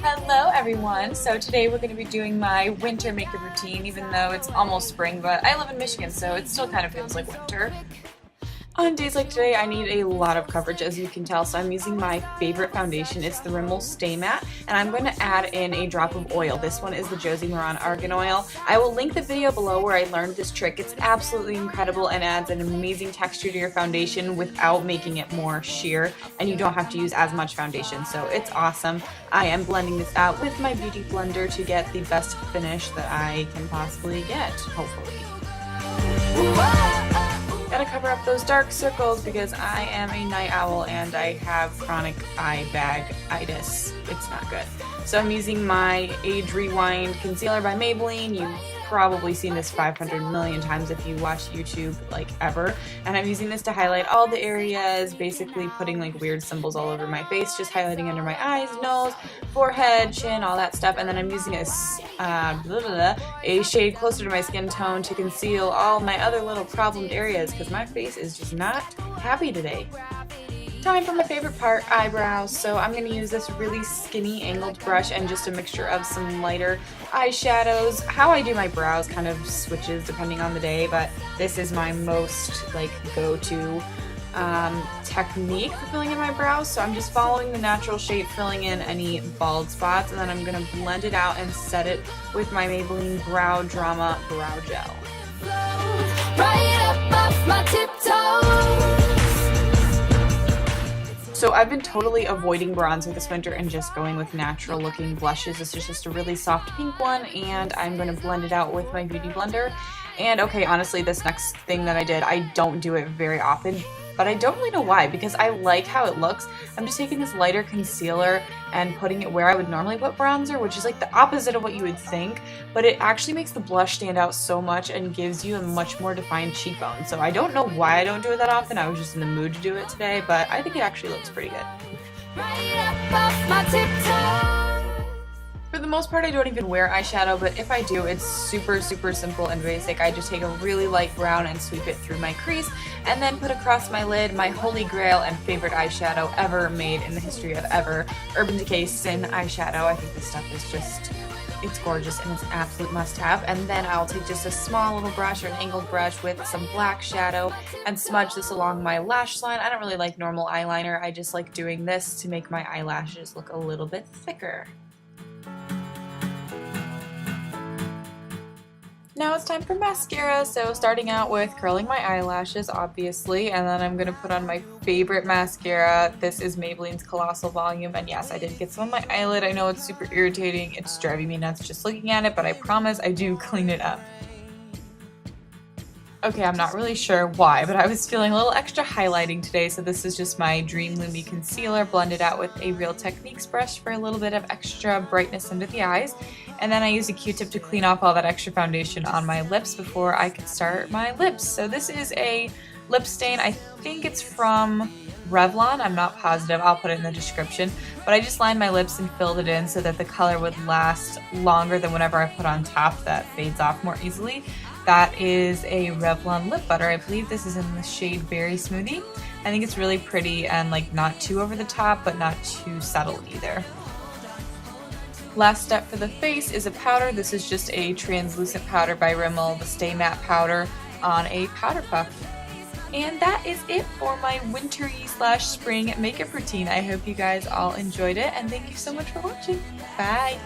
Hello everyone! So today we're going to be doing my winter makeup routine, even though it's almost spring, but I live in Michigan, so it still kind of feels like winter. On days like today, I need a lot of coverage, as you can tell, so I'm using my favorite foundation. It's the Rimmel Stay Matte, and I'm going to add in a drop of oil. This one is the Josie Maran Argan oil. I will link the video below where I learned this trick. It's absolutely incredible and adds an amazing texture to your foundation without making it more sheer, and you don't have to use as much foundation, so it's awesome. I am blending this out with my beauty blender to get the best finish that I can possibly get, hopefully. Gotta cover up those dark circles because I am a night owl and I have chronic eye bag-itis. It's not good. So I'm using my Age Rewind concealer by Maybelline. You've probably seen this 500 million times if you watch YouTube like ever. And I'm using this to highlight all the areas, basically putting like weird symbols all over my face, just highlighting under my eyes, nose, forehead, chin, all that stuff. And then I'm using a shade closer to my skin tone to conceal all my other little problemed areas because my face is just not happy today. Time for my favorite part, eyebrows. So I'm going to use this really skinny angled brush and just a mixture of some lighter eyeshadows. How I do my brows kind of switches depending on the day, but this is my most like go-to technique for filling in my brows. So I'm just following the natural shape, filling in any bald spots, and then I'm going to blend it out and set it with my Maybelline Brow Drama Brow Gel. Right up off my tiptoes. So I've been totally avoiding bronzer this winter and just going with natural looking blushes. This is just a really soft pink one, and I'm going to blend it out with my beauty blender. And okay, honestly, this next thing that I did, I don't do it very often, but I don't really know why, because I like how it looks. I'm just taking this lighter concealer and putting it where I would normally put bronzer, which is like the opposite of what you would think, but it actually makes the blush stand out so much and gives you a much more defined cheekbone. So I don't know why I don't do it that often. I was just in the mood to do it today, but I think it actually looks pretty good. For the most part, I don't even wear eyeshadow, but if I do, it's super simple and basic. I just take a really light brown and sweep it through my crease, and then put across my lid my holy grail and favorite eyeshadow ever made in the history of ever, Urban Decay Sin eyeshadow. I think this stuff is just, it's gorgeous and it's an absolute must-have. And then I'll take just a small little brush or an angled brush with some black shadow and smudge this along my lash line. I don't really like normal eyeliner. I just like doing this to make my eyelashes look a little bit thicker. Now it's time for mascara, so starting out with curling my eyelashes, obviously, and then I'm going to put on my favorite mascara. This is Maybelline's Colossal Volume, and yes, I did get some on my eyelid. I know it's super irritating, it's driving me nuts just looking at it, but I promise I do clean it up. Okay, I'm not really sure why, but I was feeling a little extra highlighting today, so this is just my Dream Lumi concealer blended out with a Real Techniques brush for a little bit of extra brightness under the eyes. And then I use a Q-tip to clean off all that extra foundation on my lips before I can start my lips. So this is a lip stain. I think it's from Revlon. I'm not positive. I'll put it in the description. But I just lined my lips and filled it in so that the color would last longer than whatever I put on top that fades off more easily. That is a Revlon Lip Butter. I believe this is in the shade Berry Smoothie. I think it's really pretty and like not too over the top, but not too subtle either. Last step for the face is a powder. This is just a translucent powder by Rimmel, the Stay Matte powder on a powder puff. And that is it for my wintry/spring makeup routine. I hope you guys all enjoyed it, and thank you so much for watching. Bye!